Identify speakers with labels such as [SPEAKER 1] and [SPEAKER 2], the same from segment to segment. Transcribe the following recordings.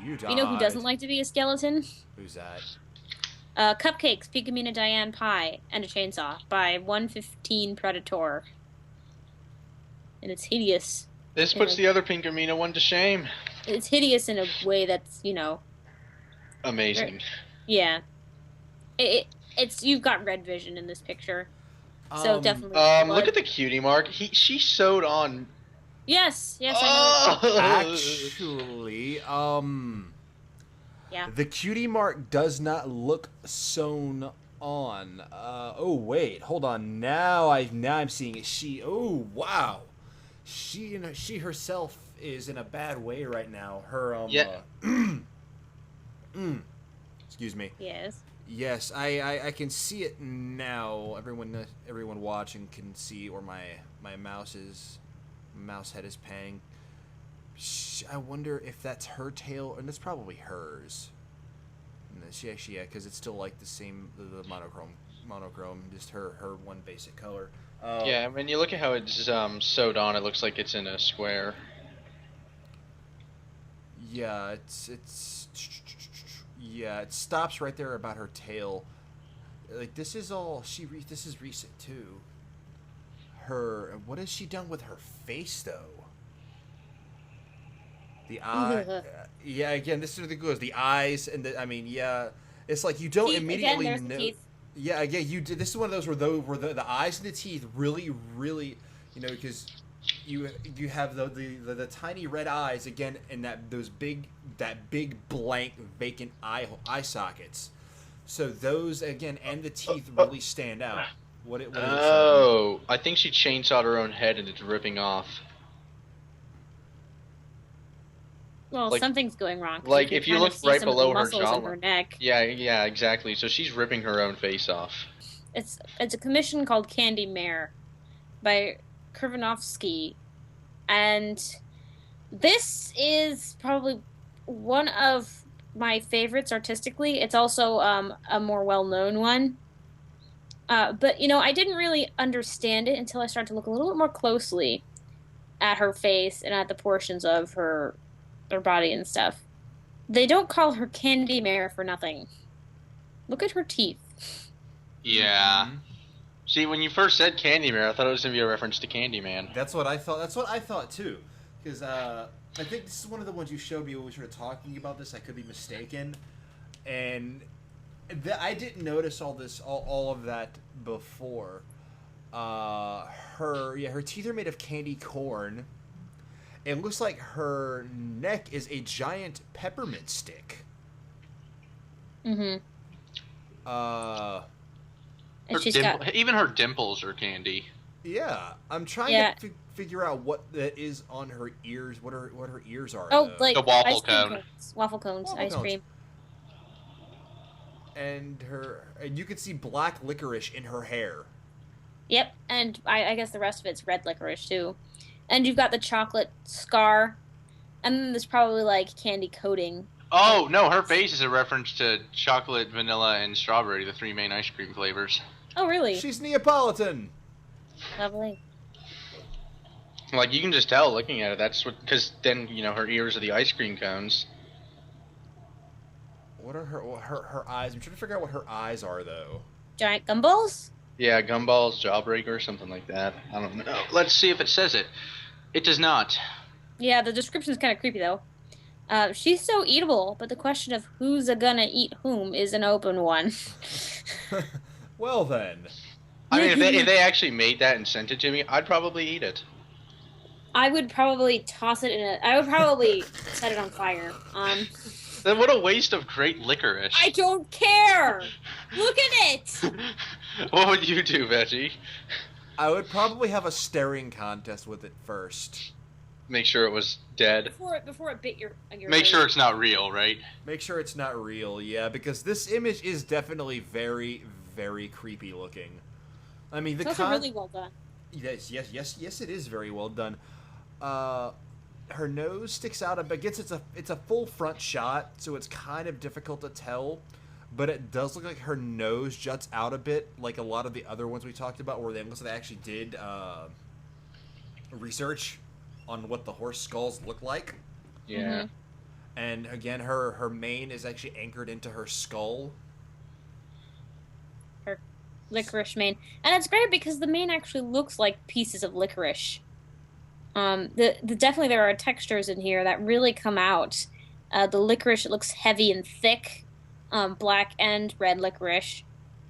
[SPEAKER 1] You
[SPEAKER 2] You know who doesn't
[SPEAKER 1] died.
[SPEAKER 2] like to be a skeleton?
[SPEAKER 1] Who's that?
[SPEAKER 2] Cupcakes, Picamina Diane Pie, and a Chainsaw by 115 Predator. And it's hideous.
[SPEAKER 3] This
[SPEAKER 2] In
[SPEAKER 3] puts
[SPEAKER 2] a,
[SPEAKER 3] the other Pink Amino one to shame.
[SPEAKER 2] it's hideous in a way that's,
[SPEAKER 3] Amazing.
[SPEAKER 2] yeah. It's you've got red vision in this picture. So
[SPEAKER 1] Um,
[SPEAKER 2] definitely
[SPEAKER 3] Look
[SPEAKER 2] blood.
[SPEAKER 3] at the cutie mark. She sewed on.
[SPEAKER 2] Yes, I know it.
[SPEAKER 3] Oh!
[SPEAKER 1] actually,
[SPEAKER 2] Yeah.
[SPEAKER 1] the cutie mark does not look sewn on. Oh wait, hold on. Now I'm seeing it. Oh wow, she herself is in a bad way right now. Her
[SPEAKER 3] Yeah.
[SPEAKER 1] excuse me.
[SPEAKER 2] Yes.
[SPEAKER 1] Yes, I can see it now. Everyone watching can see, or my mouse head is paying. I wonder if that's her tail, and it's probably hers. And yeah, because it's still like the same, the monochrome, just her one basic color.
[SPEAKER 3] Yeah, when you look at how it's sewed on, it looks like it's in a square.
[SPEAKER 1] Yeah, it's yeah, it stops right there about her tail. Like this is all this is recent too. What has she done with her face though? The eye, yeah. Again, this is the good. The eyes and I mean, yeah. It's like you don't
[SPEAKER 2] Teeth again.
[SPEAKER 1] immediately
[SPEAKER 2] There's the
[SPEAKER 1] know.
[SPEAKER 2] teeth.
[SPEAKER 1] Yeah, again, you did. This is one of those where the eyes and the teeth really, really, because you have the tiny red eyes again, and that big blank vacant eye sockets. So those again and the teeth really stand out. What is it showing?
[SPEAKER 3] Oh, I think she chainsawed her own head and it's ripping off.
[SPEAKER 2] Well,
[SPEAKER 3] Like,
[SPEAKER 2] something's going wrong. 'Cause
[SPEAKER 3] like
[SPEAKER 2] can
[SPEAKER 3] if you
[SPEAKER 2] kind of
[SPEAKER 3] look
[SPEAKER 2] see
[SPEAKER 3] right
[SPEAKER 2] some of the
[SPEAKER 3] below her
[SPEAKER 2] muscles in her
[SPEAKER 3] jawline.
[SPEAKER 2] neck.
[SPEAKER 3] Yeah, exactly. So she's ripping her own face off.
[SPEAKER 2] It's a commission called Candy Mare by Kurvanovsky, and this is probably one of my favorites artistically. It's also a more well-known one. But I didn't really understand it until I started to look a little bit more closely at her face and at the portions of her body and stuff. They don't call her Candy Mare for nothing. Look at her teeth.
[SPEAKER 3] Yeah.
[SPEAKER 1] Mm-hmm.
[SPEAKER 3] See, when you first said Candyman, I thought it was gonna be a reference to Candyman.
[SPEAKER 1] That's what I thought. That's what I thought too. Because I think this is one of the ones you showed me when we started talking about this. I could be mistaken, and I didn't notice all of that before. Her teeth are made of candy corn. It looks like her neck is a giant peppermint stick.
[SPEAKER 2] Mm-hmm.
[SPEAKER 1] Uh,
[SPEAKER 2] And she's got
[SPEAKER 3] Even her dimples are candy.
[SPEAKER 1] yeah, I'm trying
[SPEAKER 2] Yeah.
[SPEAKER 1] to figure out what that is on her ears. What her ears are.
[SPEAKER 2] oh,
[SPEAKER 1] though.
[SPEAKER 2] like
[SPEAKER 3] The waffle
[SPEAKER 2] ice cream
[SPEAKER 3] cone.
[SPEAKER 2] cones, waffle cones,
[SPEAKER 1] Waffle
[SPEAKER 2] ice
[SPEAKER 1] cones.
[SPEAKER 2] cream.
[SPEAKER 1] And you can see black licorice in her hair.
[SPEAKER 2] Yep, and I guess the rest of it's red licorice too. And you've got the chocolate scar, and then there's probably like candy coating.
[SPEAKER 3] Oh no, her face is a reference to chocolate, vanilla, and strawberry, the three main ice cream flavors.
[SPEAKER 2] Oh, really?
[SPEAKER 1] She's Neapolitan.
[SPEAKER 2] Lovely.
[SPEAKER 3] Like you can just tell looking at it. That's what, because then her ears are the ice cream cones.
[SPEAKER 1] What are her eyes? I'm trying to figure out what her eyes are though.
[SPEAKER 2] Giant gumballs?
[SPEAKER 3] Yeah, gumballs, jawbreaker, something like that. I don't know. Let's see if it says it. It does not.
[SPEAKER 2] Yeah, the description is kind of creepy though. She's so eatable, but the question of who's a gonna eat whom is an open one.
[SPEAKER 1] Well then,
[SPEAKER 3] I mean, if they actually made that and sent it to me, I'd probably eat it.
[SPEAKER 2] I would probably toss it in a. I would probably set it on fire.
[SPEAKER 3] Then what a waste of great licorice.
[SPEAKER 2] I don't care. Look at it.
[SPEAKER 3] What would you do, Veggie?
[SPEAKER 1] I would probably have a staring contest with it first.
[SPEAKER 3] Make sure it was dead.
[SPEAKER 2] Before it bit your
[SPEAKER 3] Make sure it's not real, right?
[SPEAKER 1] Make sure it's not real, yeah, because this image is definitely very, very creepy looking. I mean,
[SPEAKER 2] It's also really well done.
[SPEAKER 1] Yes, it is very well done. Her nose sticks out a bit. It's a full front shot, so it's kind of difficult to tell. But it does look like her nose juts out a bit, like a lot of the other ones we talked about, where they actually did research on what the horse skulls look like.
[SPEAKER 3] Yeah.
[SPEAKER 1] And again, her mane is actually anchored into her skull.
[SPEAKER 2] Her licorice mane. And it's great because the mane actually looks like pieces of licorice. Definitely there are textures in here that really come out. The licorice, it looks heavy and thick, black and red licorice.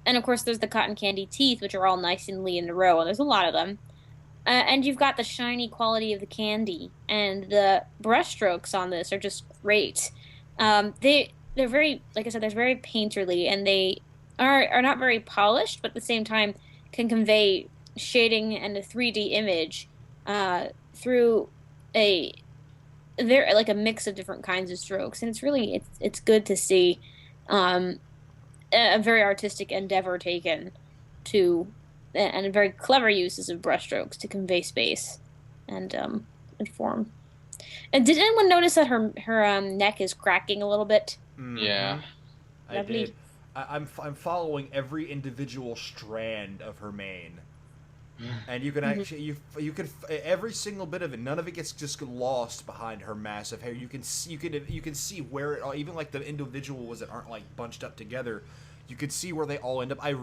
[SPEAKER 2] And of course, there's the cotton candy teeth, which are all nice and lean in a row, and there's a lot of them. And you've got the shiny quality of the candy, and the brushstrokes on this are just great. They're very, like I said, they're very painterly, and they are not very polished, but at the same time can convey shading and a 3D image through a very like a mix of different kinds of strokes, and it's good to see a very artistic endeavor taken to and very clever uses of brushstrokes to convey space and form. And did anyone notice that her neck is cracking a little bit?
[SPEAKER 3] Yeah.
[SPEAKER 1] I did. I'm following every individual strand of her mane, and you can actually you can every single bit of it. None of it gets just lost behind her massive hair. You can see where it all, even like the individual ones that aren't like bunched up together. You could see where they all end up. I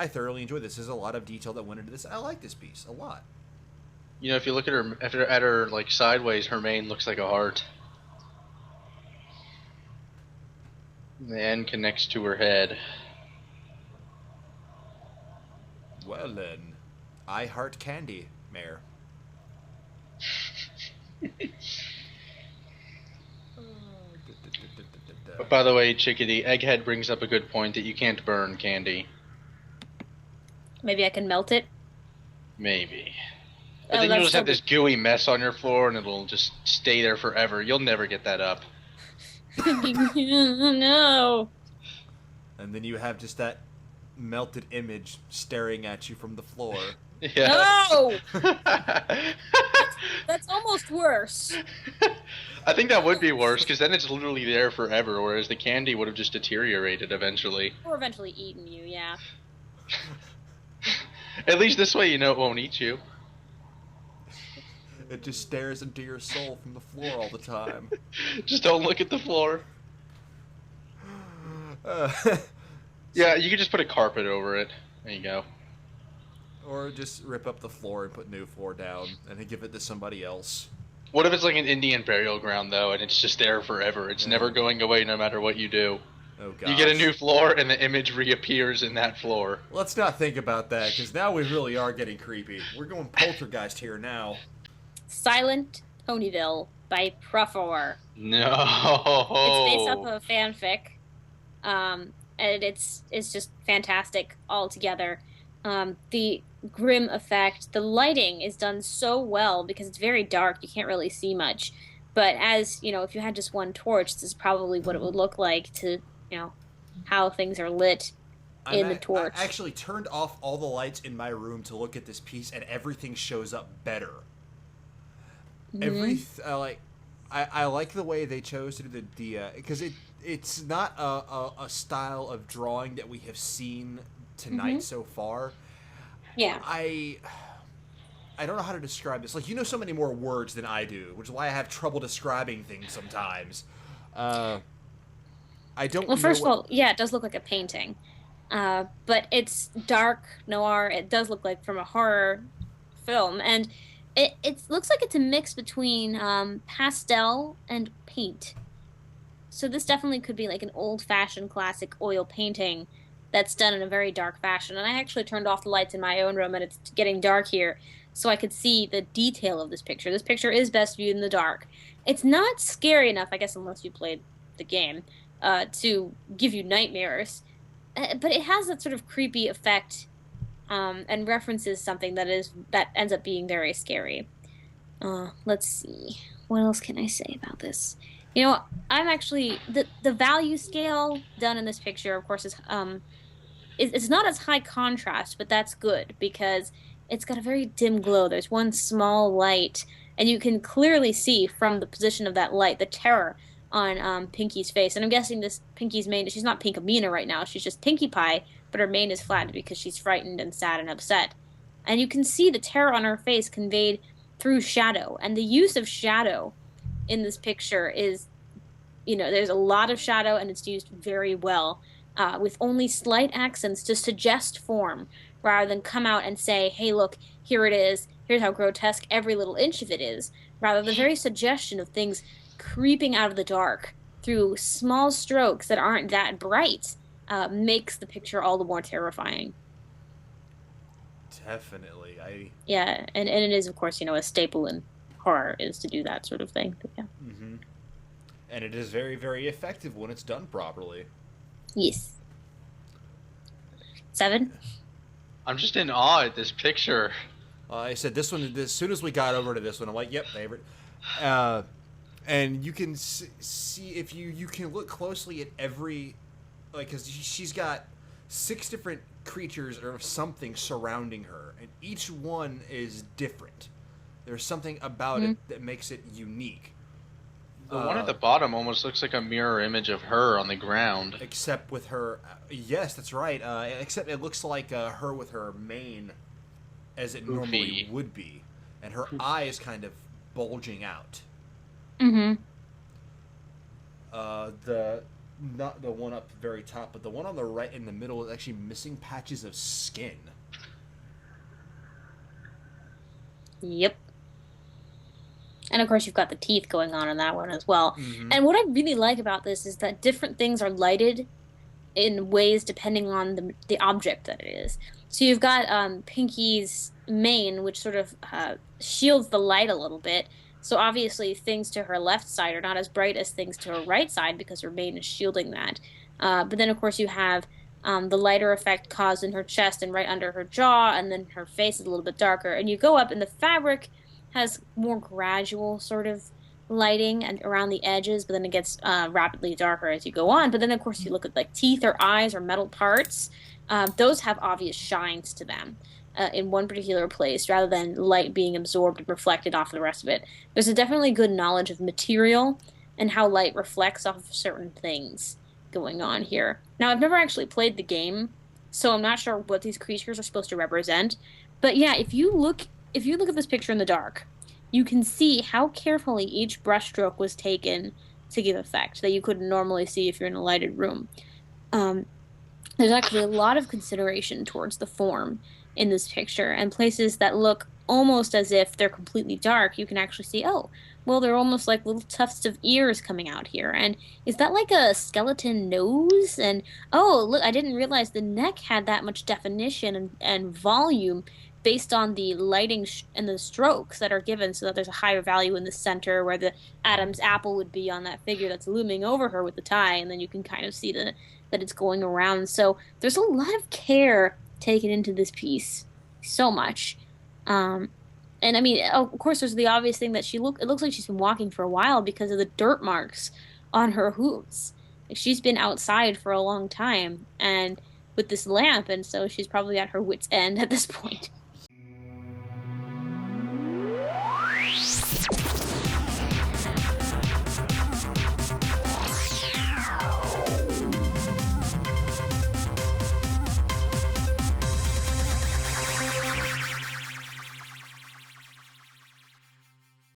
[SPEAKER 1] thoroughly enjoy this. There's a lot of detail that went into this. I like this piece a lot.
[SPEAKER 3] You know, if you look at her like sideways, her mane looks like a heart. The end connects to her head.
[SPEAKER 1] Well then, I heart candy, Mayor.
[SPEAKER 3] But by the way, Chickadee, Egghead brings up a good point that you can't burn candy.
[SPEAKER 2] Maybe I can melt it.
[SPEAKER 3] Maybe. But
[SPEAKER 2] Oh,
[SPEAKER 3] then
[SPEAKER 2] that's
[SPEAKER 3] you'll just have
[SPEAKER 2] still
[SPEAKER 3] this gooey mess on your floor and it'll just stay there forever. You'll never get that up.
[SPEAKER 2] No.
[SPEAKER 1] And then you have just that melted image staring at you from the floor.
[SPEAKER 3] Yeah.
[SPEAKER 2] No. That's almost worse.
[SPEAKER 3] I think that would be worse because then it's literally there forever, whereas the candy would have just deteriorated eventually.
[SPEAKER 2] Or eventually eaten you, yeah.
[SPEAKER 3] At least this way you know it won't eat you.
[SPEAKER 1] It just stares into your soul from the floor all the time.
[SPEAKER 3] Just don't look at the floor.
[SPEAKER 1] Uh,
[SPEAKER 3] Yeah, you could just put a carpet over it. There you go.
[SPEAKER 1] or just rip up the floor and put new floor down and then give it to somebody else.
[SPEAKER 3] What if it's like an Indian burial ground though, and it's just there forever? It's never going away no matter what you do.
[SPEAKER 1] Oh gosh.
[SPEAKER 3] You get a new floor, and the image reappears in that floor.
[SPEAKER 1] Let's not think about that, because now we really are getting creepy. We're going poltergeist here now.
[SPEAKER 2] Silent Ponyville by Profor.
[SPEAKER 3] No.
[SPEAKER 2] It's based off of a fanfic. And it's just fantastic altogether. The grim effect, the lighting is done so well because it's very dark. You can't really see much. But as, you know, if you had just one torch, this is probably what it would look like to, you know, how things are lit in the torch.
[SPEAKER 1] I actually turned off all the lights in my room to look at this piece, and everything shows up better.
[SPEAKER 2] Mm-hmm.
[SPEAKER 1] I like the way they chose to do the because it's not a style of drawing that we have seen tonight so far.
[SPEAKER 2] Yeah.
[SPEAKER 1] I don't know how to describe this. Like, you know so many more words than I do, which is why I have trouble describing things sometimes. I don't.
[SPEAKER 2] Well, first of all, yeah, it does look like a painting, but it's dark noir. It does look like from a horror film, and it looks like it's a mix between pastel and paint. So this definitely could be like an old-fashioned classic oil painting that's done in a very dark fashion. And I actually turned off the lights in my own room, and it's getting dark here, so I could see the detail of this picture. This picture is best viewed in the dark. It's not scary enough, I guess, unless you played the game, to give you nightmares. But it has that sort of creepy effect, and references something that ends up being very scary. Let's see. What else can I say about this? You know, I'm actually the value scale done in this picture, of course, is it's not as high contrast, but that's good because it's got a very dim glow. There's one small light, and you can clearly see from the position of that light the terror on Pinky's face. And I'm guessing this Pinky's mane, she's not Pinkamena right now, she's just Pinkie Pie, but her mane is flattened because she's frightened and sad and upset. And you can see the terror on her face conveyed through shadow. And the use of shadow in this picture is there's a lot of shadow and it's used very well, with only slight accents to suggest form rather than come out and say, hey, look, here it is. Here's how grotesque every little inch of it is. Rather, the very suggestion of things creeping out of the dark through small strokes that aren't that bright makes the picture all the more terrifying.
[SPEAKER 1] Definitely.
[SPEAKER 2] Yeah, and it is, of course, a staple in horror is to do that sort of thing. But yeah.
[SPEAKER 1] Mm-hmm. And it is very, very effective when it's done properly.
[SPEAKER 2] Yes. 7?
[SPEAKER 3] I'm just in awe at this picture.
[SPEAKER 1] I said this one, as soon as we got over to this one, I'm like, yep, favorite. And you can see, if you can look closely at every, like, because she's got 6 different creatures or something surrounding her, and each one is different. There's something about it that makes it unique.
[SPEAKER 3] The one at the bottom almost looks like a mirror image of her on the ground.
[SPEAKER 1] Except with her, yes, that's right. Except it looks like her with her mane, as it normally would be, and her eye is kind of bulging out.
[SPEAKER 2] Mm-hmm.
[SPEAKER 1] Not the one up very top, but the one on the right in the middle is actually missing patches of skin.
[SPEAKER 2] Yep. And of course, you've got the teeth going on in that one as well.
[SPEAKER 1] Mm-hmm.
[SPEAKER 2] And what I really like about this is that different things are lighted in ways depending on the object that it is. So you've got Pinky's mane, which sort of shields the light a little bit. So obviously, things to her left side are not as bright as things to her right side because her mane is shielding that. But then, of course, you have the lighter effect caused in her chest and right under her jaw, and then her face is a little bit darker. And you go up, and the fabric has more gradual sort of lighting and around the edges, but then it gets rapidly darker as you go on. But then, of course, you look at like teeth or eyes or metal parts. Those have obvious shines to them. In one particular place rather than light being absorbed and reflected off the rest of it. There's a definitely good knowledge of material and how light reflects off of certain things going on here. Now, I've never actually played the game, so I'm not sure what these creatures are supposed to represent. But yeah, if you look at this picture in the dark, you can see how carefully each brushstroke was taken to give effect that you couldn't normally see if you're in a lighted room. There's actually a lot of consideration towards the form in this picture, and places that look almost as if they're completely dark, you can actually see, oh, well, they're almost like little tufts of ears coming out here. And is that like a skeleton nose? And oh, look, I didn't realize the neck had that much definition and volume based on the lighting and the strokes that are given, so that there's a higher value in the center where the Adam's apple would be on that figure that's looming over her with the tie, and then you can kind of see that it's going around. So there's a lot of care taken into this piece, so much. And I mean, of course, there's the obvious thing that it looks like she's been walking for a while because of the dirt marks on her hooves. Like, she's been outside for a long time and with this lamp, and so she's probably at her wit's end at this point.